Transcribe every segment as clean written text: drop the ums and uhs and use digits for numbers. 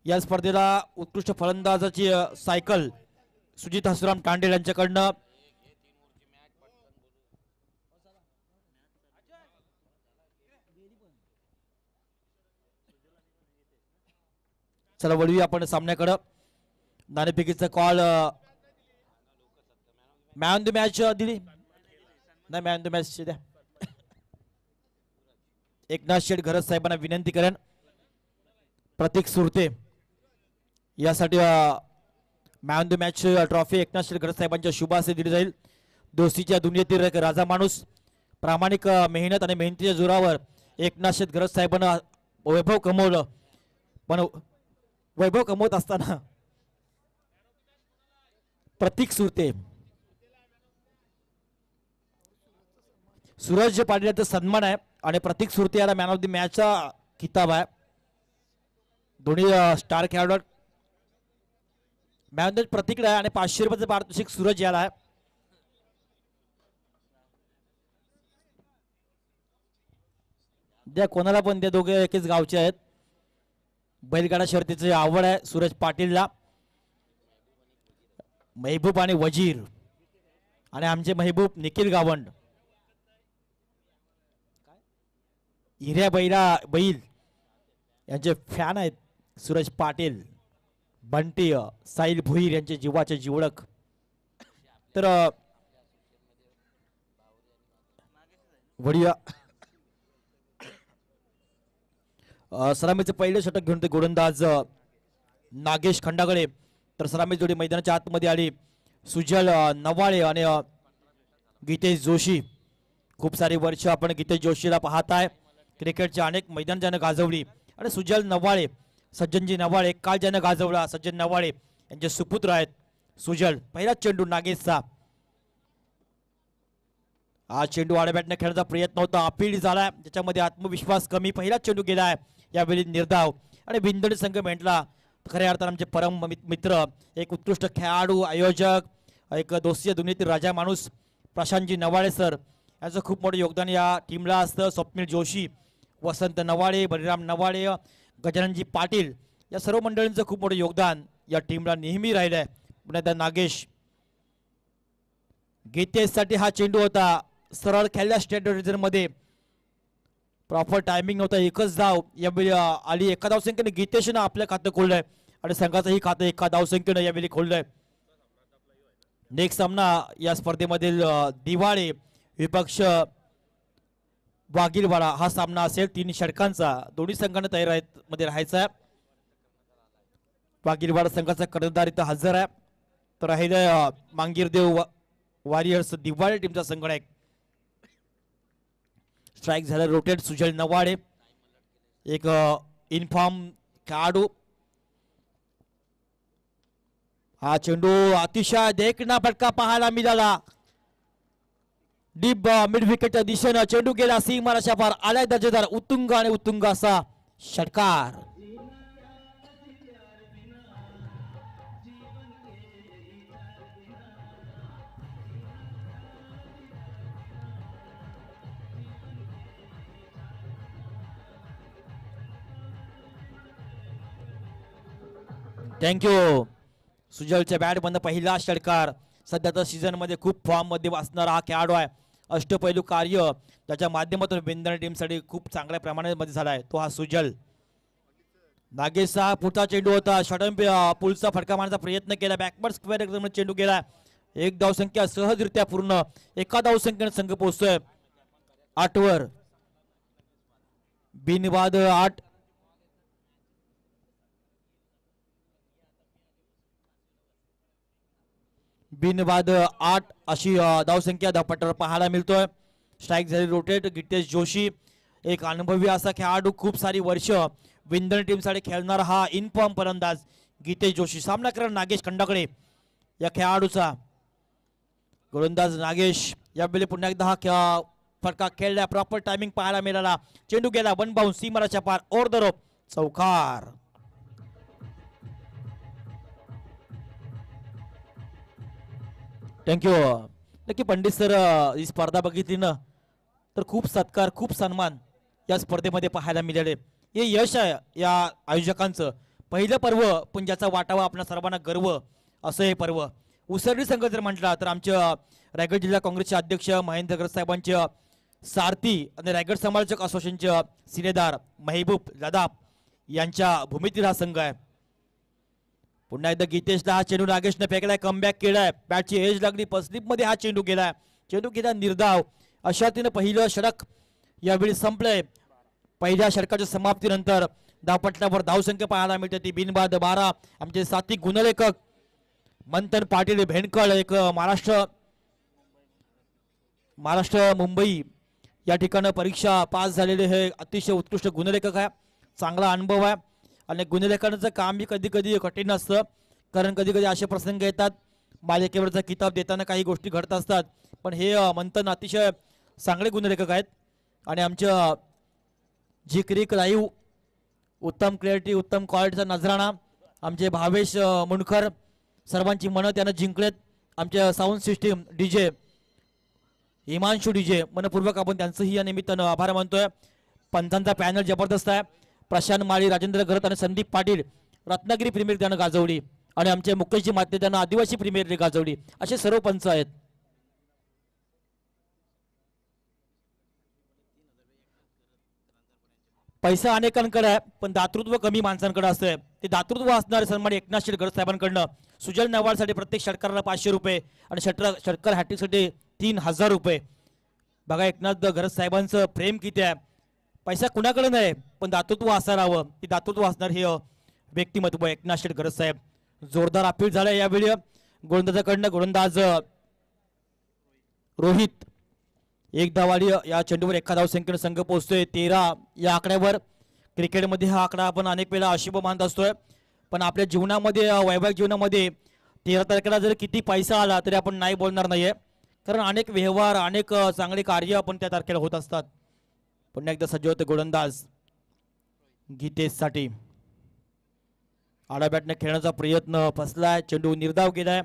या स्पर्धेला उत्कृष्ट फलंदाजाची सायकल सुजित हसराम तांडेल यांच्याकडनं चला वळूया आपण सामन्याकडे नाणेफेकीचा call man on the match दिली नाही मॅन ऑन द मॅच द्या एकनाथ शेठ घरत साहेबांना विनंती करेन प्रतीक सुरते यासाठी man on the match trophy Eknath Sheth Gharat साहेबांच्या शुभ हस्ते दिली जाईल दोस्तीच्या दुनियेतील एक राजा माणूस प्रामाणिक मेहनत आणि मेहनतीच्या जोरावर एकनाथ शेठ घरत साहेबांना वैभव कमवलं पण वैभव कमवत असताना प्रतीक सुरते सूरज पाटील यांचा सन्मान आहे आणि प्रतीक सुरते याला मॅन ऑफ द मॅचचा किताब आहे दोन्ही स्टार खेळाडू मॅन ऑफ द मॅच प्रतीकला आहे आणि 500 रुपयाचं पारितोषिक सूरज याला आहे द्या कोणाला पण त्या दोघे एकेच गावचे आहेत बैलगाडा शर्यतीची आवड आहे सूरज पाटीलला महबूब आणि वजीर आणि आमचे महबूब निखिल गावंड हिऱ्या बैल यांचे फॅन आहेत सूरज पाटील बंटी साहिल भुईर यांचे जीवाचे जीवडक तर वडिया सलामीचे पहिले षटक घेऊन ते गोलंदाज नागेश खंडागळे तर सलामी जोडी मैदानाच्या आतमध्ये आली सुजल नवाळे आणि गीतेश जोशी खूप सारी वर्ष आपण गीतेश जोशीला पाहताय क्रिकेटच्या अनेक मैदान ज्यानं गाजवली आणि सुजल नवाळे सज्जनजी नवाळे काल ज्यानं गाजवला सज्जन नवाळे यांचे सुपुत्र आहेत सुजल पहिला चेंडू नागेशचा हा चेंडू आडब्याटने खेळण्याचा प्रयत्न होता अपील झाला ज्याच्यामध्ये आत्मविश्वास कमी पहिला चेंडू गेला आहे यावेळी निर्धाव आणि बिंदणी संघ म्हटला खऱ्या अर्थानं आमचे परम मित्र एक उत्कृष्ट खेळाडू आयोजक एक दोस्ती दुनियेतील राजा माणूस प्रशांतजी नवाळे सर याचं खूप मोठं योगदान या टीमला असतं स्वप्नील जोशी वसंत नवाळे बलिराम नवाळे गजाननजी पाटील या सर्व मंडळींचं खूप मोठं योगदान या टीमला नेहमी राहिलं आहे पुन्हा नागेश गीतेशसाठी हा चेंडू होता सरळ खेळल्या स्टेट डिव्हिजनमध्ये प्रॉपर टायमिंग नव्हता एकच धाव यावेळी आली एका धावसंख्येने गीतेशनं आपलं खातं खोललंय आणि संघाचंही खातं एका धावसंख्येनं यावेळी खोललंय नेक्स्ट सामना या स्पर्धेमधील दिवाळे विपक्ष वाघीलवाडा हा सामना असेल 3 षटकांचा दोन्ही संघांना तयार मध्ये राहायचा आहे वाघीलवाडा संघाचा कर्णधार इथं हजर आहे तर राहिले मांगीरदेव वॉरियर्स दिवाळे टीमचा संगणक स्ट्राइक झाला रोटेट सुजल नवाळे एक इनफॉर्म खेळाडू हा चेंडू अतिशय देखणा फटका पाहायला मिळाला डीप मिड विकेटच्या दिशेनं चेंडू गेला सीमाराच्या पार आलाय दर्जेदार उत्तुंग आणि उत्तुंग असा षटकार थँक्यू सुजलच्या बॅट बंद पहिला षटकार सध्याच्या सीझन मध्ये खूप फॉर्म मध्ये असणारा हा खेळाडू आहे अष्टपैलू कार्य त्याच्या माध्यमातून बिंदणी टीमसाठी खूप चांगल्या प्रमाणामध्ये झाला आहे तो हा सुजल नागेशचा पुढचा चेंडू होता शॉर्ट पुलचा फटका मारण्याचा प्रयत्न केला बॅकवर्ड स्क्वेअर चेंडू गेला एक धावसंख्या सहजरित्या पूर्ण एका धावसंख्येने संघ पोहोचतोय 8 वर बिनवाद 8 बिनवाद 8 अशी धावसंख्या धावपट्टावर पाहायला मिळतोय स्ट्राइक झाली रोटेट गितेश जोशी एक अनुभवी असा खेळाडू खूप सारी वर्ष विंदणी टीमसाठी खेळणारा हा इनफॉर्म फलंदाज गितेश जोशी सामना करणार नागेश खंडाकडे या खेळाडूचा गोलंदाज नागेश यावेळी पुन्हा एकदा हा फटका खेळला प्रॉपर टायमिंग पाहायला मिळाला चेंडू गेला वन बाउंस सीमाराच्या पार ओर द रोप चौकार थँक्यू नक्की पंडित सर ही स्पर्धा बघितली ना तर खूप सत्कार खूप सन्मान या स्पर्धेमध्ये पाहायला मिळाले हे यश आहे या आयोजकांचं पहिलं पर्व पण ज्याचा वाटावा आपल्या सर्वांना गर्व असं हे पर्व. उसरणी संघ जर म्हटला तर आमचे रायगड जिल्हा काँग्रेसचे अध्यक्ष महेंद्र गरज साहेबांचे सारथी आणि रायगड समालोचक असोसिएशनचे सिनेदार महबूब लदाफ यांच्या भूमीतील हा संघ आहे. पुन्हा एकदा गीतेशला हा चेंडू नागेशने फेकलाय, कमबॅक केलाय, बॅटची एज लागली, पस्लिप मध्ये हा चेंडू गेलाय, चेंडू गेला निर्धाव. अशा तिने पहिलं षटक यावेळी संपलंय. पहिल्या षटकाच्या समाप्तीनंतर धावपटल्यावर धावसंख्या पाहायला मिळते ती बिनबाद 12. आमचे सात्विक गुणलेखक मंथन पाटील भेंडकळ एक महाराष्ट्र मुंबई या ठिकाणी परीक्षा पास झालेले हे अतिशय उत्कृष्ट गुणलेखक आहे. चांगला अनुभव आहे आणि गुणलेखनाचं काम बी कधी कधी कठीण असतं, कारण कधी कधी असे प्रसंग येतात मालिकेवरचा किताब देताना काही गोष्टी घडत असतात. पण हे मंथन अतिशय चांगले गुणलेखक आहेत. आणि आमच्या जी क्रिक लाईव्ह उत्तम क्लॅरिटी उत्तम क्वालिटीचा नजराणा आमचे भावेश मुंडकर सर्वांची मनं त्यानं जिंकलेत. आमच्या sound system DJ Himanshu DJ मनपूर्वक आपण त्यांचंही या निमित्तानं आभार मानतोय. पंथांचा पॅनल जबरदस्त आहे. प्रशांत माळी, राजेंद्र गरत आणि संदीप पाटील रत्नागिरी प्रीमियर त्यानं गाजवली आणि आमचे मुकेशजी माते त्यानं आदिवासी प्रीमियर लीग गाजवली. असे सर्व पंच आहेत. पैसा अनेकांकडे आहे पण दातृत्व कमी माणसांकडे असतंय. ते दातृत्व असणारे सन्मान एकनाथ शेठ गरज साहेबांकडनं सुजल नवालसाठी प्रत्येक षटकाराला 500 रुपये आणि षटकार हॅट्रिकसाठी 3000 रुपये. बघा एकनाथ गरज साहेबांचं प्रेम किती आहे. पैसा कुणाकडे नाही पण दातृत्व असायला हवं. ते दातृत्व असणार हे व्यक्तिमत्व एकनाथ शेठ गरज साहेब. जोरदार अपील झालंय यावेळी गोलंदाजाकडनं. गोलंदाज रोहित एक धावाडी या चेंडूवर एका धावसंख्येने संघ पोहोचतोय 13 या आकड्यावर. क्रिकेटमध्ये हा आकडा आपण अनेक वेळा अशुभ मानत असतोय पण आपल्या जीवनामध्ये वैवाहिक जीवनामध्ये 13 तारखेला जर किती पैसा आला तरी आपण नाही बोलणार नाहीये, कारण अनेक व्यवहार अनेक चांगले कार्य आपण त्या तारखेला होत असतात. पुन्हा एकदा सज्ज होते गोलंदाज गीतेशसाठी. आडा बॅटने खेळण्याचा प्रयत्न फसलाय, चेंडू निर्धाव गेलाय.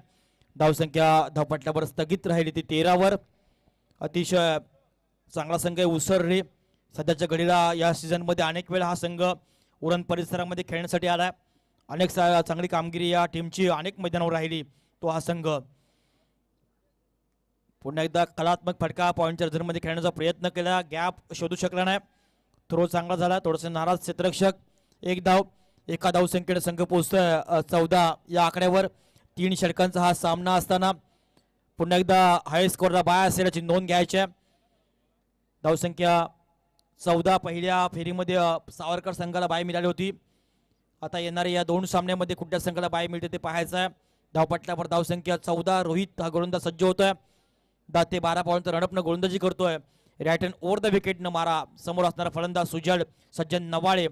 धावसंख्या धावपटल्यावर स्थगित राहिली ती 13 वर. अतिशय चांगला संघ आहे उसरणी. सध्याच्या घडीला या सीझनमध्ये अनेक वेळा हा संघ उरण परिसरामध्ये खेळण्यासाठी आलाय. अनेक चांगली कामगिरी या टीमची अनेक मैदानावर राहिली तो हा संघ. पुन्हा एकदा कलात्मक फटका पॉईंट जर्जरमध्ये खेळण्याचा प्रयत्न केला, गॅप शोधू शकला नाही. थ्रो चांगला झाला, थोडंसं नाराज क्षेत्ररक्षक. एक धाव एका धावसंख्येने संघ पोहोचतोय 14 या आकड्यावर. 3 षटकांचा हा सामना असताना पुन्हा एकदा हाय स्कोरला बाय असल्याची नोंद घ्यायची आहे. धावसंख्या 14. पहिल्या फेरीमध्ये सावरकर संघाला बाय मिळाली होती. आता येणाऱ्या या 2 सामन्यामध्ये कुठल्या संघाला बाय मिळते ते पाहायचं आहे. धावपटल्यावर धावसंख्या 14. रोहित हा गोलंदाज सज्ज होतोय. 10 ते 12 पॉईंटचा रणपनं गोलंदाजी करतोय. राईट हँड ओव्हर द विकेटनं मारा. समोर असणारा फलंदाज सुजल सज्जन नवाळे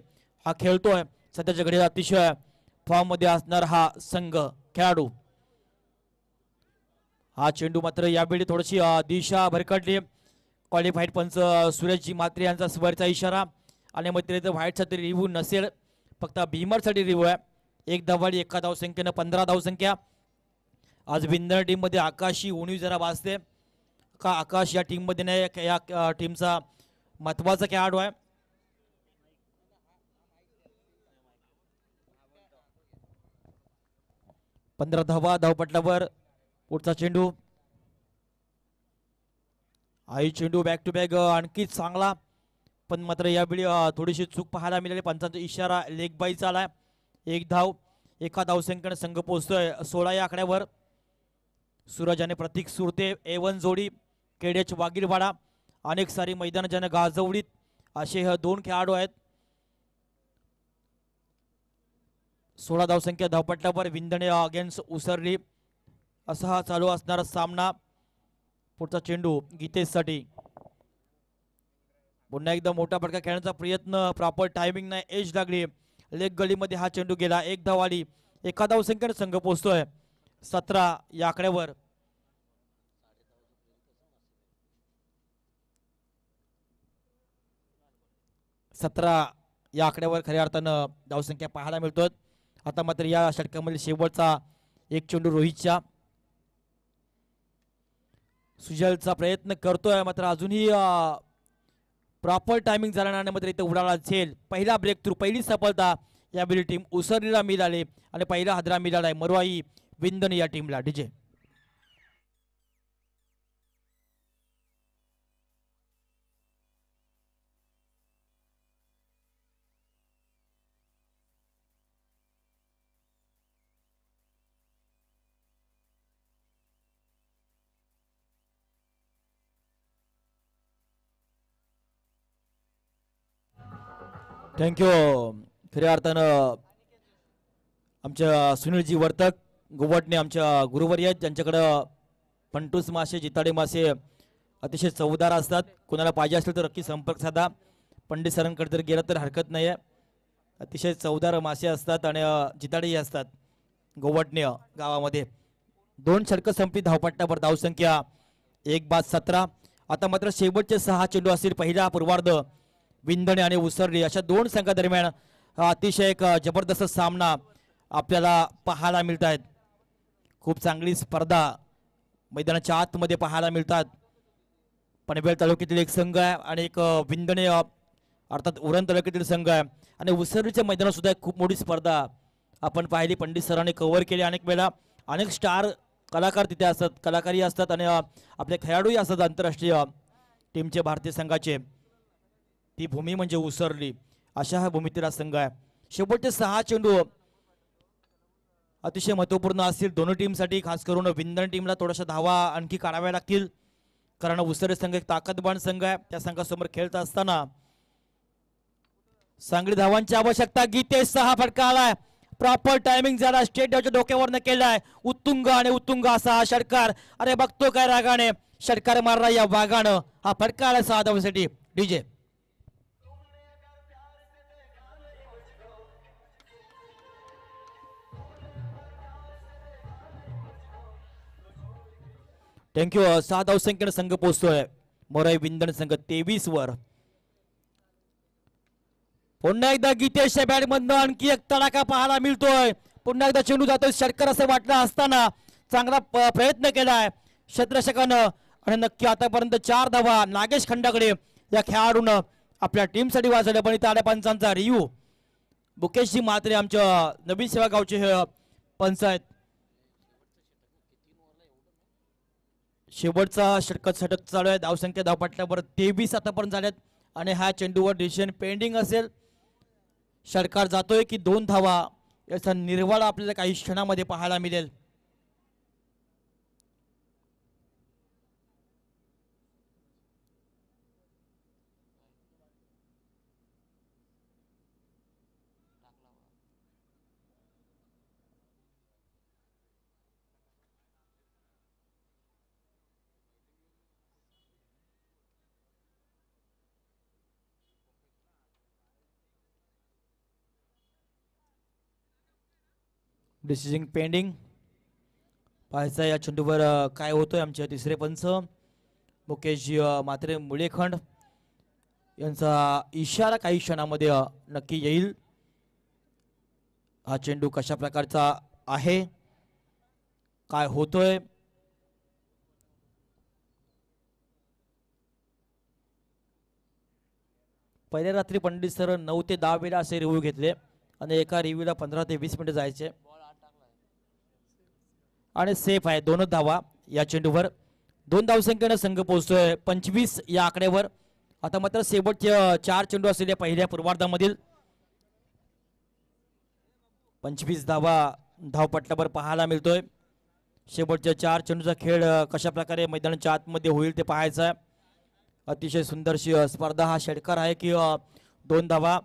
हा खेळतोय. सध्याच्या घडीला अतिशय फॉर्म मध्ये असणार हा संघ खेळाडू. हा चेंडू मात्र यावेळी थोडीशी दिशा भरकटली. क्वालिफाईड पंच सुरेशजी मात्रे यांचा स्वरचा इशारा आणि मग तिथे व्हाईटसाठी रिव्ह्यू नसेल, फक्त भीमरसाठी रिव्ह्यू आहे. एक धावाडी एका धावसंख्येनं 15 धावसंख्या. आज विंदर टीम मध्ये आकाशी उणीव जरा वाजते का आकाश या टीम मध्ये नाही, या टीमचा महत्वाचा खेळाडू आहे. पंधरा धावा धावपटल्यावर पुढचा चेंडू आई चेंडू बॅक टू बॅक आणखी चांगला, पण मात्र यावेळी थोडीशी चूक पाहायला मिळाली. पंचांचा इशारा लेग बाईचा आलाय. एक धाव एका धावसंख्येने संघ पोहोचतोय 16 या आकड्यावर. सूरज आणि प्रतीक सुरते A1 जोडी केडेच वागीरवाडा अनेक सारी मैदान ज्याने गाजवलीत असे हे 2 खेळाडू आहेत. 16 धावसंख्या धावपटल्यावर विंदणे अगेन्स्ट उसरली असा हा चालू असणारा सामना. पुढचा चेंडू गीतेशसाठी. पुन्हा एकदा मोठा फटका खेळण्याचा प्रयत्न, प्रॉपर टायमिंग नाही, एज लागली, लेग गलीमध्ये हा चेंडू गेला. एक धाव आली, एका धावसंख्येने संघ पोहोचतोय 17 या आकड्यावर. या आकड्यावर खऱ्या अर्थानं धावसंख्या पाहायला मिळतोय. आता मात्र या षटकामध्ये शेवटचा एक चेंडू रोहितच्या. सुजलचा प्रयत्न करतोय मात्र अजूनही प्रॉपर टायमिंग झाला नाही, मात्र इथे उडाला झेल. पहिला ब्रेक थ्रू, पहिली सफलता यावेळी टीम उसरलीला मिळाले आणि पहिला हादरा मिळाला आहे मरुआई विंदण या टीमला. DJ thank you. खऱ्या अर्थानं आमच्या सुनीलजी वर्तक गोवटणे आमच्या गुरुवर्य ज्यांच्याकडं पंटूस मासे जिताडे मासे अतिशय चवदार असतात. कोणाला पाहिजे असेल तर नक्की संपर्क साधा. पंडित सरांकडे जर गेलं तर हरकत नाही आहे. अतिशय चवदार मासे असतात आणि जिताडेही असतात गोवटणे गावामध्ये. 2 षटकं संपली धावपट्ट्यावर. धावसंख्या 1-17. आता मात्र शेवटचे 6 चेंडू असतील पहिला पूर्वार्ध. विंधणे आणि उसरली अशा 2 संघादरम्यान अतिशय एक जबरदस्त सामना आपल्याला पाहायला मिळत आहेत. खूप चांगली स्पर्धा मैदानाच्या आतमध्ये पाहायला मिळतात. पनवेल तालुक्यातील एक संघ आहे आणि एक विंधणे अर्थात उरण तालुक्यातील संघ आहे आणि उसरलीच्या मैदानात सुद्धा एक खूप मोठी स्पर्धा आपण पाहिली. पंडित सरांनी कव्हर केली अनेक वेळा. अनेक स्टार कलाकार तिथे असतात, कलाकारी असतात आणि आपले खेळाडूही असतात आंतरराष्ट्रीय टीमचे भारतीय संघाचे. ती भूमी म्हणजे उसरली. अशा हा भूमीतील हा संघ आहे. शेवटचे 6 चेंडू अतिशय महत्वपूर्ण असतील दोन्ही टीमसाठी. खास करून विंधण टीमला थोड्याशा धावा आणखी काढाव्या लागतील कारण उसरली संघ एक ताकदवान संघ आहे. त्या संघासमोर खेळत असताना सांगली धावांची आवश्यकता. गीतेश 6 फटका आलाय. प्रॉपर टायमिंग झाला. स्टेट डावच्या डोक्यावरनं केलाय. उत्तुंग आणि उत्तुंग असा हा षटकार. अरे बघतो काय रागाने षटकार मारला या वाघानं. हा फटका आला 6 धावांसाठी. DJ thank you. 6 धावसंख्येने संघ पोहोचतोय मोराई विंधण संघ 23 वर. पुन्हा एकदा गीतेशच्या बॅट मधनं आणखी एक तडाखा पाहायला मिळतोय. पुन्हा एकदा चेंडू जातोय षटकार असं वाटलं असताना चांगला प्रयत्न केलाय क्षेत्ररक्षकानं आणि नक्की आतापर्यंत 4 धावा नागेश खंडाकडे या खेळाडूनं आपल्या टीमसाठी वाजवल्या. पण इथं आल्या पंचांचा रिव्ह्यू. मुकेशजी म्हात्रे आमच्या नवीन सेवा गावचे हे पंच आहेत. शेवटचा षटक चालू आहे. धावसंख्या धावपट्ट्यावर 23 आतापर्यंत झाल्यात आणि ह्या चेंडूवर डिसिजन पेंडिंग असेल. षटकार जातोय की 2 धावा याचा निर्वाळा आपल्याला काही क्षणामध्ये पाहायला मिळेल. Decision pending. पाहायचा या चेंडूवर काय होतोय. आमचे तिसरे पंच मुकेश म्हात्रे मुळेखंड यांचा इशारा काही क्षणामध्ये नक्की येईल. हा चेंडू कशा प्रकारचा आहे, काय होतोय. पहिल्या रात्री पंडित सर 9 ते 10 वेळा असे रिव्ह्यू घेतले आणि एका रिव्ह्यूला 15 ते 20 मिनिटं जायचे आणि सेफ आहे. 2 धावा या चेंडूवर. 2 धावसंख्येने संघ पोहोचतोय 25 या आकड्यावर. आता मात्र शेवटचे 4 चेंडू असलेल्या पहिल्या पूर्वार्धामधील 25 धावा धावपट्ट्यावर पाहायला मिळतोय. शेवटच्या 4 चेंडूचा खेळ कशा प्रकारे मैदानाच्या आतमध्ये होईल ते पाहायचं आहे. अतिशय सुंदरशी स्पर्धा. हा षटकार आहे की 2 धावा.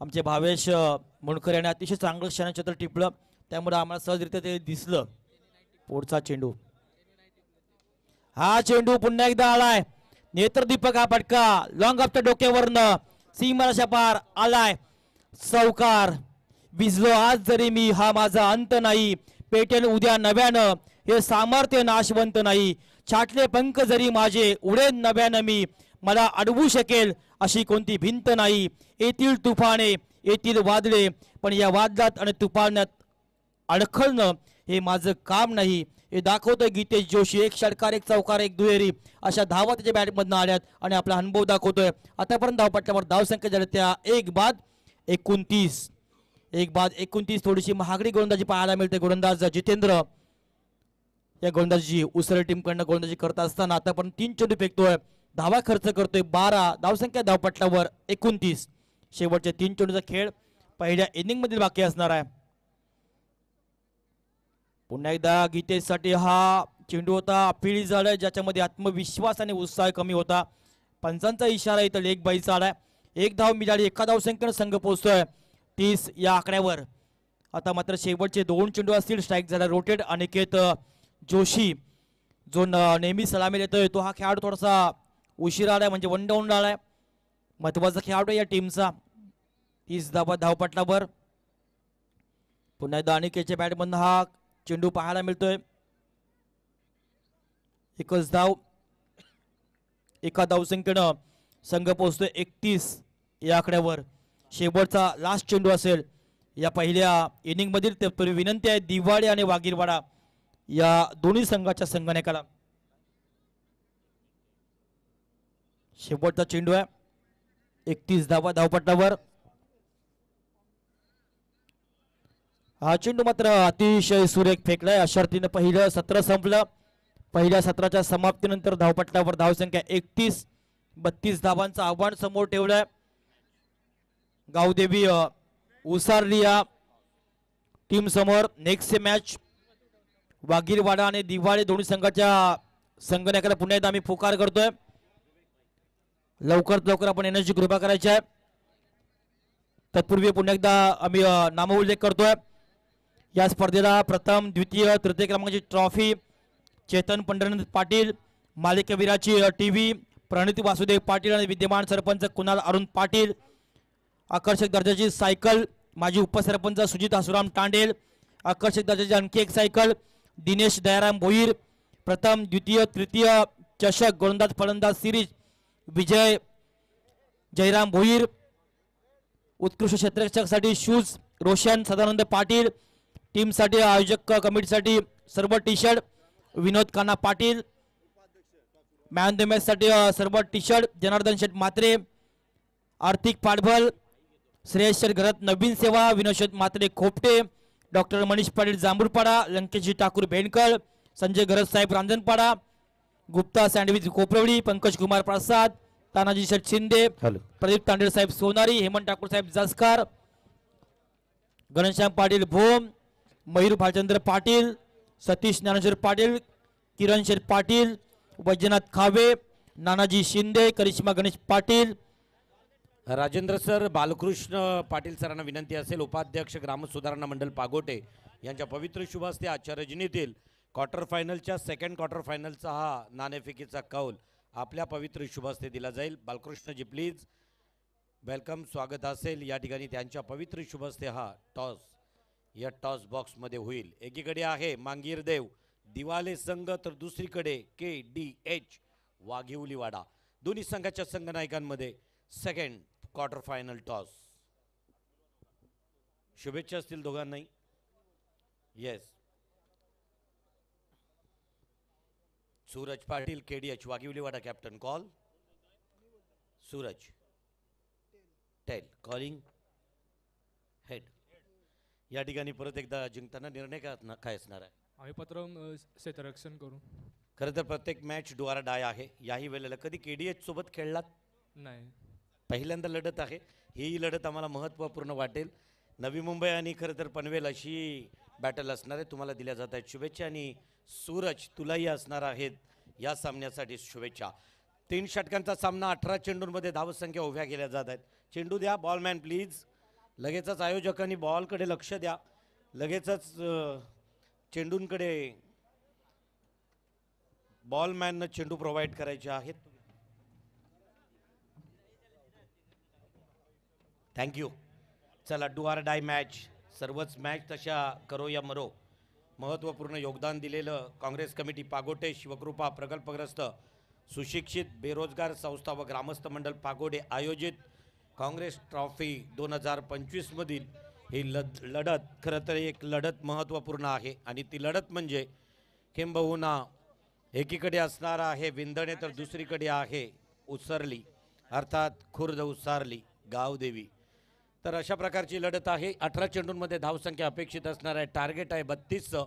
आमचे भावेश मुंडकर याने अतिशय चांगलं क्षणचित्र टिपलं त्यामुळे आम्हाला सहजरित्या ते दिसलं. पुढचा चेंडू. हा चेंडू पुन्हा एकदा आलाय. नेत्रदीपक हा फटका लॉंग ऑफच्या डोक्यावरनं सीमारेषा पार आलाय. चौकार. भिजलो आज जरी मी हा माझा अंत नाही. पेटेल उद्या नव्यानं हे सामर्थ्य नाशवंत नाही. छाटले पंख जरी माझे उडेन नव्यानं मी. मला अडवू शकेल अशी कोणती भिंत नाही. येतील तुफाने येतील वादळे पण या वादळात आणि तुफानात अडखळणं हे माझं काम नाही. हे दाखवतोय गीतेश जोशी. एक षटकार, एक चौकार, एक दुहेरी अशा धावा त्याच्या बॅटमधनं आल्यात आणि आपला अनुभव दाखवतोय. आतापर्यंत धावपट्ट्यावर धावसंख्या झाल्या त्या 1 बाद 29. एक बाद 29 थोडीशी महागडी गोलंदाजी पाहायला मिळते. गोलंदाज जितेंद्र या गोलंदाजी उसळ टीम कडनं गोलंदाजी करत असताना आता पण 3 चेंडू फेकतोय. धावा खर्च करतोय 12. धावसंख्या धावपटलावर 29. शेवटचे 3 चेंडूचा खेळ पहिल्या इनिंग मधील बाकी असणार आहे. पुन्हा एकदा गीतेशसाठी हा चेंडू होता. अपील झालाय ज्याच्यामध्ये आत्मविश्वास आणि उत्साह कमी होता. पंचांचा इशारा इथं लेग बाईचा आलाय. 1 धाव मिळाली. 1 धावसंख्येनं संघ पोहोचतोय 30 या आकड्यावर. आता मात्र शेवटचे 2 चेंडू असतील. स्ट्राईक झाला रोटेट. अनिकेत जोशी जो नेहमी सलामी देतोय तो हा खेळाडू थोडासा उशिरा आलाय म्हणजे वन डाऊन आलाय. महत्वाचा खेळाडू या टीमचा. 30 धावा धावपटलावर. पुन्हा एकदा अनिकेतच्या बॅटमधून हा चेंडू पाहायला मिळतोय. 1 धाव. 1 धावसंख्येनं संघ पोहोचतोय 31 या आकड्यावर. शेवटचा लास्ट चेंडू असेल या पहिल्या इनिंग मधील. तरी विनंती आहे दिवाळे आणि वागीरवाडा या दोन्ही संघाच्या संगणकाला. शेवटचा चेंडू आहे. 31 धावा धावपटलावर. हा चेंडू मात्र अतिशय सुरेख फेकलाय. अशा रीतीनं पहिलं सत्र संपलं. पहिल्या सत्राच्या समाप्तीनंतर धावपटलावर धावसंख्या 31. 32 धावांचं आव्हान समोर ठेवलंय. गावदेवी उसारली या टीम समोर. नेक्स्ट मॅच वागीरवाडा आणि दिवाळे दोन्ही संघाच्या संगणकाला पुन्हा एकदा आम्ही पुकार करतोय. लवकरात लवकर आपण एनर्जी कृपा करायची आहे. तत्पूर्वी पुन्हा एकदा आम्ही नामोल्लेख करतोय. या स्पर्धेला प्रथम द्वितीय तृतीय क्रमांकाची ट्रॉफी चेतन पंढरनाथ पाटील, मालिकावीराची टीव्ही प्रणिती वासुदेव पाटील आणि विद्यमान सरपंच कुणाल अरुण पाटील, आकर्षक दर्जाची सायकल माजी उपसरपंच सुजित आसुराम टांडेल, आकर्षक दर्जाची आणखी एक सायकल दिनेश दयाराम भोईर, प्रथम द्वितीय तृतीय चषक गोलंदाज फलंदाज सिरीज विजय जयराम भोईर, उत्कृष्ट क्षेत्ररक्षकासाठी शूज रोशन सदानंद पाटील, टीमसाठी आयोजक कमिटीसाठी सर्व T shirt Vinod Kanha Patil, man the match साठी सर्व टी शर्ट जनार्दन शेठ म्हात्रे, आर्थिक पाठबळ श्रेयस शेठ घरात नवीन सेवा विनोद शेठ म्हात्रे खोपटे, डॉक्टर मनीष पाटील जांभूरपाडा, लंकेशजी ठाकूर बेनकर, संजय घरत साहेब रांजणपाडा, गुप्ता सँडविच कोपरवडी, पंकज कुमार प्रसाद, तानाजी शेठ शिंदे, प्रदीप तांडेल साहेब सोनारी, हेमंत ठाकूर साहेब जास्कार, घनश्याम पाटील भोम, मयूर भालचंद्र पाटील, सतीश ज्ञानेश्वर पाटील, किरण शेठ पाटील, वैजनाथ खावे, नानाजी शिंदे, करिश्मा गणेश पाटील, राजेंद्र सर, बालकृष्ण पाटील सरांना विनंती असेल उपाध्यक्ष ग्राम सुधारणा मंडळ पागोटे यांच्या पवित्र शुभ हस्ते आजच्या रजनीतील क्वार्टर फायनलच्या सेकंड क्वार्टर फायनलचा हा नाणेफेकीचा कौल आपल्या पवित्र शुभ हस्ते दिला जाईल. बालकृष्णजी प्लीज वेलकम, स्वागत असेल या ठिकाणी त्यांच्या पवित्र शुभ हस्ते हा टॉस या टॉस बॉक्स मध्ये होईल. एकीकडे आहे मांगीरदेव दिवाले संघ तर दुसरीकडे KDH वाघिवलीवाडा. दोन्ही संघाच्या संघनायकांमध्ये सेकंड क्वार्टर फायनल टॉस. शुभेच्छा असतील दोघांनाही. Yes, Suraj Patil KDH Waghivliwada captain call. Suraj tail calling head. या ठिकाणी परत एकदा जिंकताना निर्णय काय असणार आहे? आम्ही पत्रम क्षेत्ररक्षण करू. खरं तर प्रत्येक मॅच डू ऑर डाय आहे. याही वेळेला कधी KDH सोबत खेळलात? नाही, पहिल्यांदा लढत आहे. ही लढत आम्हाला महत्त्वपूर्ण वाटेल. नवी मुंबई आणि खरं तर पनवेल अशी बॅटल असणार आहे. तुम्हाला दिल्या जात आहेत शुभेच्छा. आणि सूरज तुलाही असणार आहेत या सामन्यासाठी शुभेच्छा. 3 षटकांचा सामना 18 चेंडूंमध्ये धावसंख्या उभ्या केल्या जात आहेत. चेंडू द्या बॉलमॅन प्लीज. लगेचच आयोजकांनी बॉलकडे लक्ष द्या. लगेचच चेंडूंकडे बॉलमॅननं चेंडू प्रोव्हाइड करायचे आहेत. थँक्यू. चला डू आर डाय मॅच. सर्वच मॅच तशा करो या मरो. महत्त्वपूर्ण योगदान दिलेलं काँग्रेस कमिटी पागोटे, शिवकृपा प्रकल्पग्रस्त सुशिक्षित बेरोजगार संस्था व ग्रामस्थ मंडळ पागोडे आयोजित काँग्रेस ट्रॉफी 2025 मधील ही लढत खरं तर एक लढत महत्त्वपूर्ण आहे. आणि ती लढत म्हणजे किंबहुना एकीकडे असणार आहे विंधणे तर दुसरीकडे आहे उसरली अर्थात खुर्द उसारली गावदेवी. तर अशा प्रकारची लढत आहे. 18 चेंडूंमध्ये धावसंख्या अपेक्षित असणार आहे. टार्गेट आहे 32चं.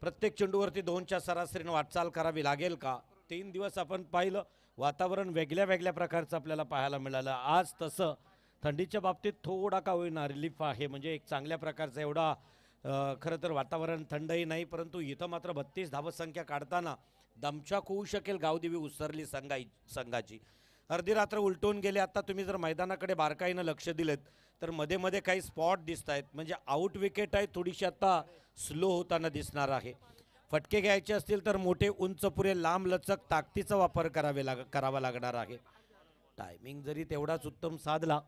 प्रत्येक चेंडूवरती 2च्या सरासरीनं वाटचाल करावी लागेल का? 3 दिवस आपण पाहिलं वातावरण वेगळ्या वेगळ्या प्रकारचं आपल्याला पाहायला मिळालं. आज तसं थंडीच्या बाबतीत थोडा का होईना रिलीफ आहे, म्हणजे एक चांगल्या प्रकारचा एवढा खरं तर वातावरण थंडही नाही, परंतु इथं मात्र 32 धावसंख्या काढताना दमछाक होऊ शकेल गावदेवी उसरली संघाची. अर्धी रात्र उलटून गेले. आता तुम्ही जर मैदानाकडे बारकाईनं लक्ष दिलेत तर मध्ये मध्ये काही स्पॉट दिसत आहेत, म्हणजे आउट विकेट आहे थोडीशी आता स्लो होताना दिसणार आहे. फटके घ्यायचे असतील तर मोठे उंच पुरे लांब लचक ताकदीचा वापर करावा लागणार आहे. टायमिंग जरी तेवढाच उत्तम साधला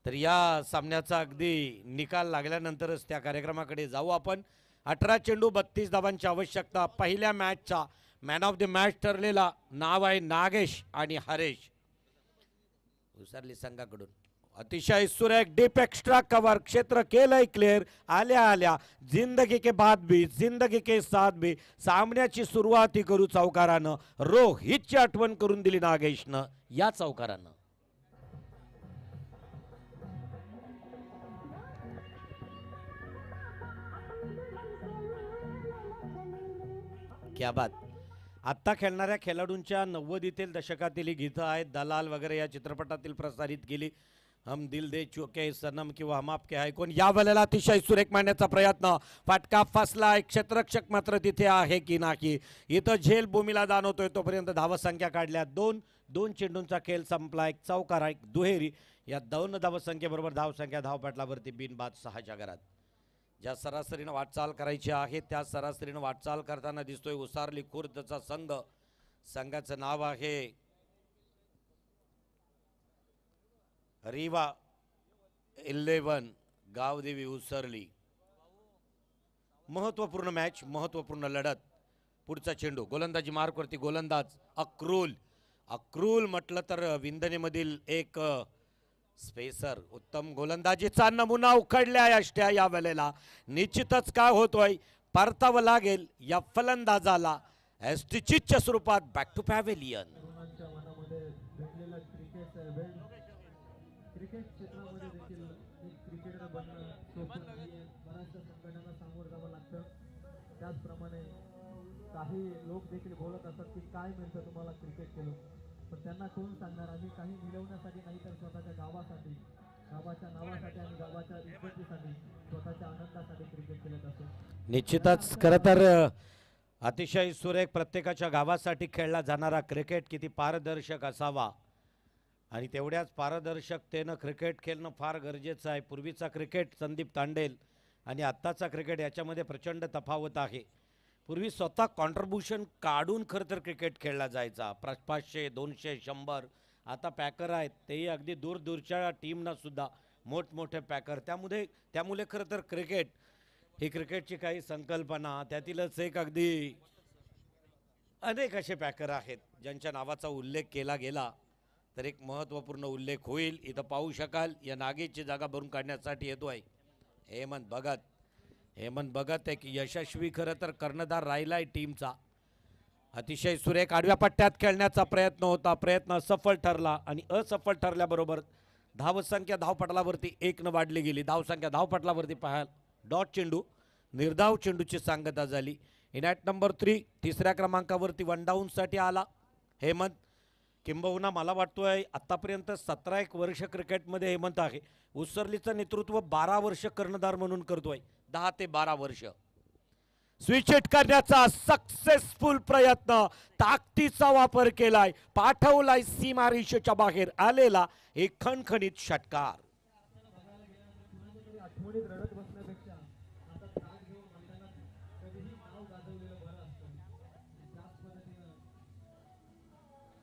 तर या सामन्याचा अगदी निकाल लागल्यानंतरच त्या कार्यक्रमाकडे जाऊ आपण. 18 चेंडू 32 धावांची आवश्यकता. पहिल्या मॅचचा मॅन ऑफ द मॅच ठरलेला नाव आहे नागेश आणि हरेश उसरली संघाकडून. अतिशय सुरेख डीप एक्स्ट्रा कव्हर क्षेत्र केलंय क्लिअर. आल्या जिंदगी के बाद भी जिंदगी के साथ भी सामन्याची सुरुवात करू चौकारानं. रोहितची आठवण करून दिली नागेशनं या चौकारानं. क्या बात. आत्ता खेळणाऱ्या खेळाडूंच्या 90 दशकातील गीतं आहेत. दलाल वगैरे या चित्रपटातील प्रसारित केली. हम दिल दे चुके सनम किंवा हम आपके आहे कोण. या वेळेला अतिशय सुरेख मांडण्याचा प्रयत्न. फटका फसला. एक क्षेत्ररक्षक मात्र तिथे आहे की नाही. इथं झेल भूमीला जाणवतोय तोपर्यंत धावसंख्या काढल्या. दोन चेंडूंचा खेळ संपला. एक चौकार एक दुहेरी. या 2 धावसंख्येबरोबर धावसंख्या धावपटलावरती बिनबाद 6च्या घरात. ज्या सरासरीनं वाटचाल करायची आहे त्या सरासरीनं वाटचाल करताना दिसतोय उसारली खुर्दचा संघ. संघाचं नाव आहे रिवा 11 गावदेवी उसरली. महत्वपूर्ण मॅच, महत्वपूर्ण लढत. पुढचा चेंडू गोलंदाजी मार्कवरती गोलंदाज अक्रूल म्हटलं तर विंधनेमधील एक स्पेसर. उत्तम गोलंदाजीचा नमुना उखडल्या यष्ट्या. या वेळेला निश्चितच काय होतोय परतावं लागेल या फलंदाजाला. एस्टिचिच्या स्वरूपात बॅक टू पॅव्हेलियन. क्रिकेट क्षेत्रामध्ये देखील एक क्रिकेटर बनणं सोपं नाही आहे. बऱ्याचशा संघटनांना सामोरं जावं लागतं. त्याचप्रमाणे काही लोक देखील बोलत असतात की काय मिळतं तुम्हाला क्रिकेट केलं, पण त्यांना कोण सांगणार. आम्ही काही मिळवण्यासाठी नाही तर स्वतःच्या गावासाठी, गावाच्या नावासाठी आणि गावाच्या इज्जतीसाठी, स्वतःच्या आनंदासाठी क्रिकेट खेळत असतो. निश्चितच खरं तर अतिशय सुरेख प्रत्येकाच्या गावासाठी खेळला जाणारा क्रिकेट किती पारदर्शक असावा आणि तेवढ्याच पारदर्शकतेनं क्रिकेट खेळणं फार गरजेचं आहे. पूर्वीचा क्रिकेट संदीप तांडेल आणि आत्ताचा क्रिकेट याच्यामध्ये प्रचंड तफावत आहे. पूर्वी स्वतः कॉन्ट्रीब्युशन काढून खरं तर क्रिकेट खेळला जायचा. 500, 200, 100. आता पॅकर आहेत, तेही अगदी दूरच्या टीमना सुद्धा मोठमोठे पॅकर. त्यामुळे खरं तर क्रिकेट ही क्रिकेटची काही संकल्पना त्यातीलच एक अगदी अनेक असे पॅकर आहेत ज्यांच्या नावाचा उल्लेख केला गेला तर एक महत्त्वपूर्ण उल्लेख होईल. इथं पाहू शकाल या नागेशची जागा भरून काढण्यासाठी येतोय हेमंत भगत एक यशस्वी खरं तर कर्णधार राहिलाय टीमचा. अतिशय सुरेख आडव्या पट्ट्यात खेळण्याचा प्रयत्न होता. प्रयत्न असफल ठरला आणि असफल ठरल्याबरोबर धावसंख्या धावपटलावरती 1 वाढली गेली. धावसंख्या धावपटलावरती पाहाल डॉट चेंडू निर्धाव चेंडूची सांगता झाली. इनॅट नंबर 3 तिसऱ्या क्रमांकावरती 1 डाऊनसाठी आला हेमंत. किंबहुना मला वाटतोय आतापर्यंत 17 वर्ष क्रिकेटमध्ये हेमंत आहे. उसरलीचं नेतृत्व 12 वर्ष कर्णधार म्हणून करतोय. 10 ते 12 वर्ष. स्विच हिट करण्याचा सक्सेसफुल प्रयत्न. ताकदीचा वापर केलाय. पाठवलाय सीमारेषेच्या बाहेर आलेला एक खणखणीत षटकार. आठवणीत रडत बसण्यापेक्षा आता ताट घेऊन मैदानात कधीही नाव गाजवलेलं बरं असतं. त्याच पद्धतीनं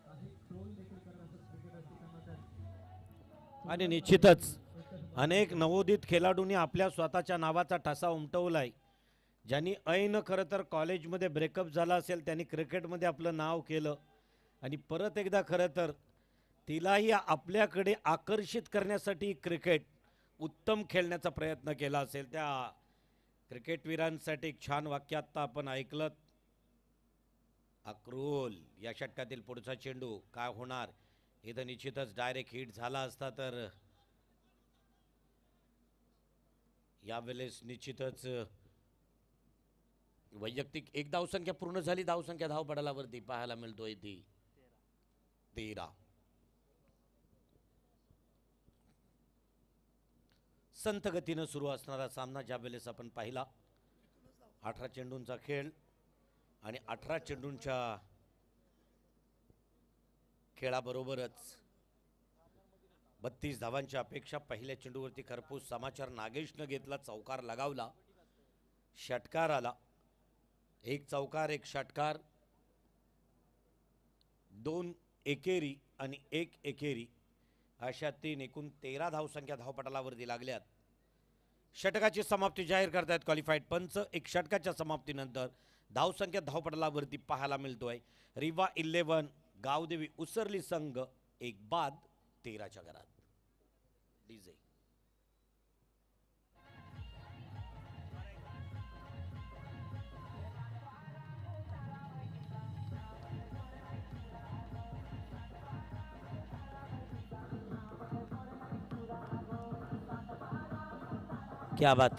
काही ट्रोल देखील करत असतात क्रिकेटर्स त्यांना आणि निश्चितच अनेक नवोदित खेळाडूंनी आपल्या स्वतःच्या नावाचा ठसा उमटवलाय. ज्यांनी ऐन खरं तर कॉलेजमध्ये ब्रेकअप झाला असेल त्यांनी क्रिकेटमध्ये आपलं नाव केलं आणि परत एकदा खरं तर तिलाही आपल्याकडे आकर्षित करण्यासाठी क्रिकेट उत्तम खेळण्याचा प्रयत्न केला असेल. त्या क्रिकेटवीरांसाठी एक छान वाक्य आत्ता आपण ऐकलं. अक्रोल या षटकातील पुढचा चेंडू काय होणार. इथं निश्चितच डायरेक्ट हिट झाला असता तर यावेळेस निश्चितच वैयक्तिक एक धावसंख्या पूर्ण झाली. धावसंख्या धावपडालावरती पाहायला मिळतोय ती 13. संत गतीनं सुरू असणारा सामना ज्या वेळेस आपण पाहिला. 18 चेंडूंचा खेळ आणि 18 चेंडूंच्या खेळाबरोबरच 32 धावांच्या अपेक्षा. पहिल्या चेंडूवरती खरपूस समाचार नागेशनं घेतला, चौकार लगावला, षटकार आला. एक चौकार एक षटकार, 2 एकेरी आणि 1 एकेरी अशा 3 एकूण 13 धावसंख्या धावपटालावरती लागल्यात. षटकाची समाप्ती जाहीर करतायत क्वालिफाईड पंच. एक षटकाच्या समाप्तीनंतर धावसंख्या धावपटालावरती पाहायला मिळतोय. रिवा 11 गावदेवी उसरली संघ 1 बाद 13च्या घरात. डीजे क्या बात.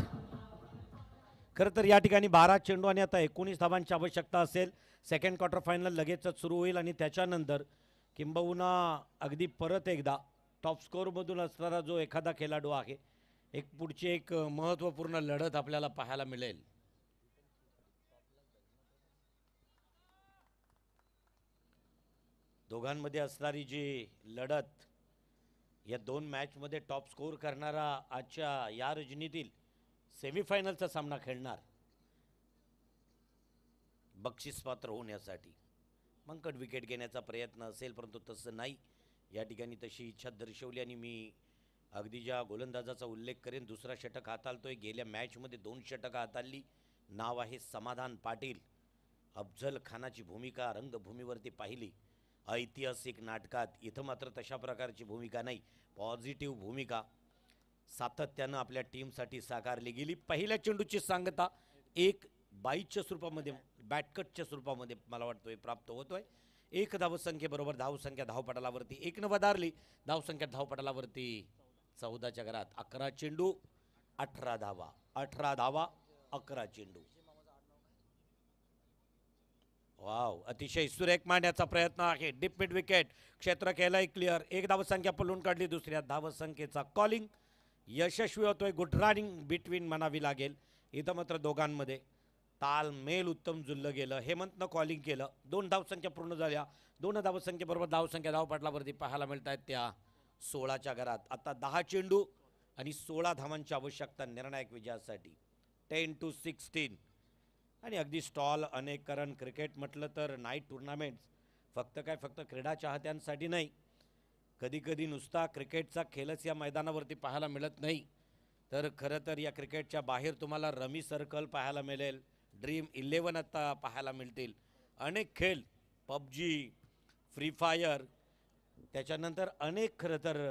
खरं तर या ठिकाणी 12 चेंडू आणि आता 19 धावांची आवश्यकता असेल. सेकंड क्वार्टर फायनल लगेचच सुरू होईल आणि त्याच्यानंतर किंबहुना अगदी परत एकदा टॉप स्कोअरमधून असणारा जो एखादा खेळाडू आहे, पुढची एक महत्त्वपूर्ण लढत आपल्याला पाहायला मिळेल. दोघांमध्ये असणारी जी लढत, या 2 मॅचमध्ये टॉप स्कोअर करणारा आजच्या या रजनीतील सेमीफायनलचा सामना खेळणार बक्षीस पात्र होण्यासाठी. मंकड विकेट घेण्याचा प्रयत्न असेल, परंतु तसं नाही. या ठिकाणी तशी इच्छा दर्शवली आणि मी अगदी ज्या गोलंदाजाचा उल्लेख करेन, दुसरा षटक हाताळतोय. गेल्या मॅचमध्ये 2 षटकं हाताळली. नाव आहे समाधान पाटील. अफजल खानाची भूमिका रंगभूमीवरती पाहिली ऐतिहासिक नाटकात. इथं मात्र तशा प्रकारची भूमिका नाही, पॉझिटिव्ह भूमिका सातत्यानं आपल्या टीमसाठी साकारली गेली. पहिल्या चेंडूची सांगता 1 बाईच्या स्वरूपामध्ये, बॅटकटच्या स्वरूपामध्ये मला वाटतोय प्राप्त होतोय. 1 धावसंख्येबरोबर धावसंख्या धावपटालावरती 1 न वधारली. धावसंख्या धावपटालावरती 14च्या घरात. 11 चेंडू 18 धावा, 18 धावा 11 चेंडू. वाव, अतिशय सुरेख मांडण्याचा प्रयत्न आहे. डीप मिड विकेट क्षेत्र केलंय क्लिअर. 1 धावसंख्या पळून काढली. दुसऱ्या धावसंख्येचा कॉलिंग यशस्वी होतोय. गुड रनिंग बिटवीन म्हणावी लागेल. इथं मात्र दोघांमध्ये तालमेल उत्तम जुळलं गेलं. हेमंतनं कॉलिंग केलं. 2 धावसंख्या पूर्ण झाल्या. 2 धावसंख्येबरोबर धावसंख्या धावपटलावरती पाहायला मिळत आहेत त्या 16च्या घरात. आता 10 चेंडू आणि 16 धावांची आवश्यकता निर्णायक विजयासाठी. 10-16. आणि अगदी स्टॉल अनेक, कारण क्रिकेट म्हटलं तर नाईट टुर्नामेंट्स फक्त क्रीडा चाहत्यांसाठी नाही. कधी कधी नुसता क्रिकेटचा खेळच या मैदानावरती पाहायला मिळत नाही, तर खरं तर या क्रिकेटच्या बाहेर तुम्हाला रमी सर्कल पाहायला मिळेल, ड्रीम 11 आता पाहायला मिळतील. अनेक खेळ, पबजी, फ्री फायर, त्याच्यानंतर अनेक खरं तर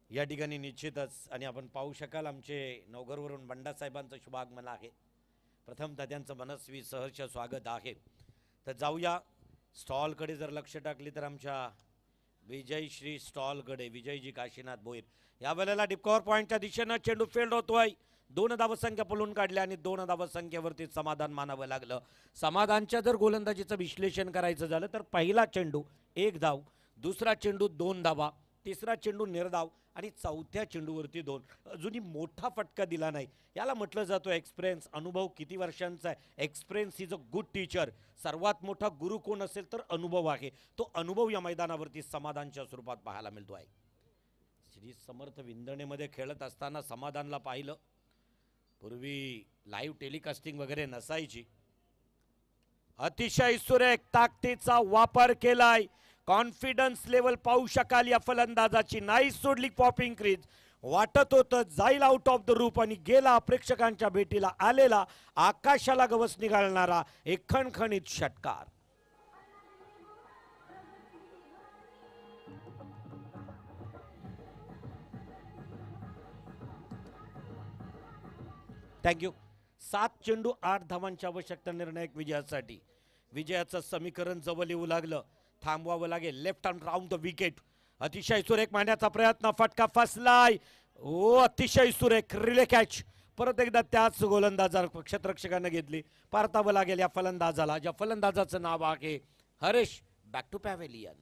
या ठिकाणी निश्चितच. आणि आपण पाहू शकाल आमचे नवघरवरून बंडासाहेबांचं शुभागमन आहे. प्रथमतः त्यांचं मनस्वी सहर्ष स्वागत आहे. तर जाऊया स्टॉलकडे. जर लक्ष टाकली तर आमच्या विजयश्री स्टॉलकडे विजयजी काशीनाथ भोईर. यावेळेला डिपकॉवर पॉईंटच्या दिशेनं चेंडू फेल्ड होतोय. 2 धावसंख्या पळून काढल्या आणि 2 धावसंख्येवरती समाधान मानावं लागलं. समाधानच्या जर गोलंदाजीचं विश्लेषण करायचं झालं तर पहिला चेंडू 1 धाव, दुसरा चेंडू 2 धावा, तिसरा चेंडू निर्धाव आणि चौथ्या चेंडूवरती 2. अजूनही मोठा फटका दिला नाही. याला म्हटलं जातं एक्सपिरियन्स. अनुभव किती वर्षांचा आहे. Experience is a good teacher. सर्वात मोठा गुरु कोण असेल तर अनुभव आहे. तो अनुभव या मैदानावरती समाधानच्या स्वरूपात पाहायला मिळतो आहे. श्री समर्थ विंदणेमध्ये खेळत असताना समाधानला पाहिलं. पूर्वी लाईव्ह टेलिकास्टिंग वगैरे नसायची. अतिशय सुरेख ताकदीचा वापर केलाय. कॉन्फिडन्स लेवल पाहू शकाल या फलंदाजाची. नाही सोडली पॉपिंग क्रीज. वाटत होतं जाईल आउट ऑफ द रूप आणि गेला प्रेक्षकांच्या भेटीला आलेला आकाशाला गवसणी घालणारा एक खणखणीत षटकार. थँक्यू. 7 चेंडू 8 धावांची आवश्यकता निर्णायक विजयासाठी. विजयाचं समीकरण जवळ येऊ लागलं. थांबवावं लागेल. Left arm round the wicket. अतिशय सुरेख मारण्याचा प्रयत्न. फटका फसलाय. ओ अतिशय सुरेख रिले कॅच. परत एकदा त्याच गोलंदाजा क्षेत्ररक्षकानं घेतली. परतावं लागेल या फलंदाजाला, ज्या फलंदाजाचं नाव आहे Haresh. Back to pavilion.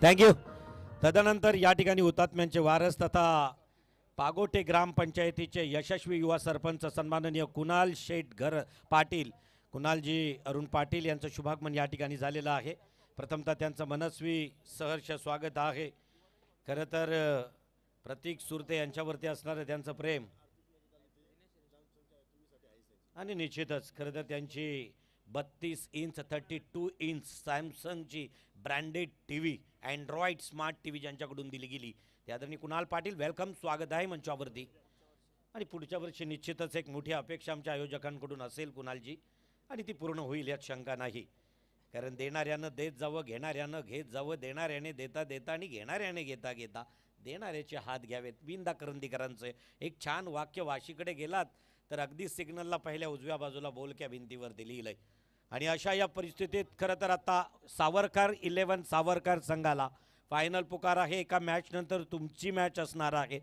Thank you. तदनंतर या ठिकाणी हुतात्म्यांचे वारस तथा पागोटे ग्रामपंचायतीचे यशस्वी युवा सरपंच सन्माननीय कुणाल शेठ घर पाटील, कुणालजी अरुण पाटील यांचं शुभागमन या ठिकाणी झालेलं आहे. प्रथमतः त्यांचं मनस्वी सहर्ष स्वागत आहे. खरं तर प्रतीक सुरते यांच्यावरती असणारं त्यांचं प्रेम आणि निश्चितच खरं तर त्यांची 32 इंच 32 इंच सॅमसंगची branded T V, Android smart T V ज्यांच्याकडून दिली गेली त्या आदरणीय कुणाल पाटील, वेलकम, स्वागत आहे मंचावरती. आणि पुढच्या वर्षी निश्चितच एक मोठी अपेक्षा आमच्या आयोजकांकडून असेल कुणालजी, आणि ती पूर्ण होईल यात शंका नाही. कारण देणाऱ्यानं देत जावं, घेणाऱ्यानं घेत जावं, देणाऱ्याने देता देता आणि घेणाऱ्याने घेता घेता देणाऱ्याचे हात घ्यावेत. विंदा करंदीकरांचं एक छान वाक्य वाशीकडे गेलात तर अगदी सिग्नलला पहिल्या उजव्या बाजूला बोलक्या भिंतीवरती लिहिलंय. आणि अशा या परिस्थितीत खरं तर आता सावरकर 11 सावरकर संघाला फायनल पुकार आहे. एका मॅच नंतर तुमची मॅच असणार आहे.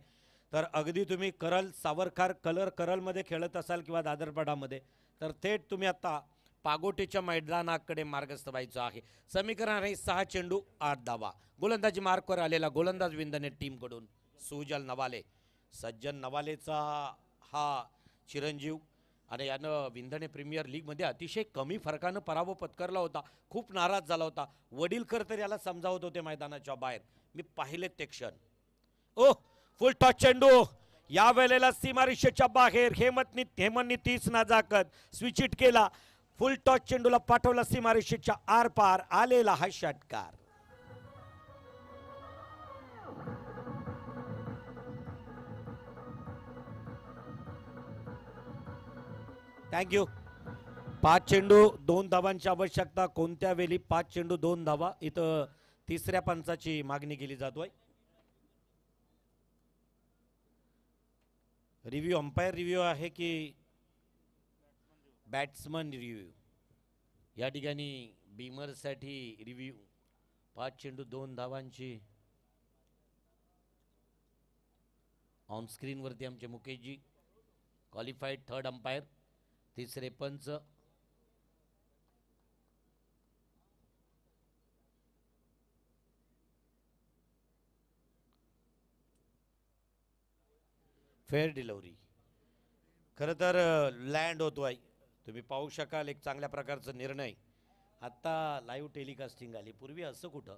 तर अगदी तुम्ही करल सावरकर करलमध्ये खेळत असाल किंवा दादरपाडामध्ये तर थेट तुम्ही आता पागोटेच्या मैदानाकडे मार्गस्थ व्हायचं आहे. समीकरण आहे 6 चेंडू 8 धावा. गोलंदाजी मार्कवर आलेला गोलंदाज विंदने टीमकडून सुजल नवाले. सज्जन नवालेचा हा चिरंजीव आणि यानं विंधणे प्रीमियर लीगमध्ये अतिशय कमी फरकानं पराभव पत्करला होता. खूप नाराज झाला होता. वडीलकर तर याला समजावत होते मैदानाच्या बाहेर. मी पाहिले ते क्षण. ओ फुल टॉस चेंडू या वेळेला सीमारेषेच्या बाहेर. हेमंतनी 30 नजाकत स्विच इट केला. फुल टॉस चेंडूला पाठवला सीमारेषेच्या आरपार. आलेला हा षटकार. थँक्यू. 5 चेंडू 2 धावांची आवश्यकता. कोणत्या वेळी 5 चेंडू 2 धावा. इथं तिसऱ्या पंचाची मागणी केली जातोय. रिव्ह्यू अंपायर रिव्ह्यू आहे की बॅट्समन रिव्ह्यू. या ठिकाणी बीमरसाठी रिव्ह्यू. 5 चेंडू 2 धावांची. ऑन स्क्रीनवरती आमचे मुकेशजी, क्वालिफाईड थर्ड अंपायर, तिसरे पंच. Fair delivery. खरं तर लँड होतोय. तुम्ही पाहू शकाल एक चांगल्या प्रकारचा निर्णय. आत्ता लाईव्ह टेलिकास्टिंग आली. पूर्वी असं कुठं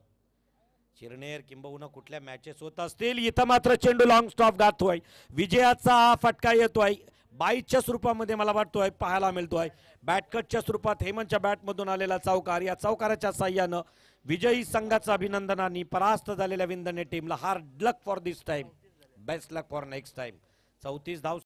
चिरनेर किंबहुना कुठल्या मॅचेस होत असतील. इथं मात्र चेंडू लॉंग स्टॉप गाठतोय. विजयाचा फटका येतोय. बाईच्या स्वरूपामध्ये मला वाटतोय पाहायला मिळतोय. बॅटकटच्या स्वरूपात हेमंतच्या बॅटमधून आलेला चौकार. या चौकाराच्या साह्यानं विजयी संघाचं अभिनंदनाने परास्त झालेल्या विंधने टीमला hard luck for this time, best luck for next time. 34 धाव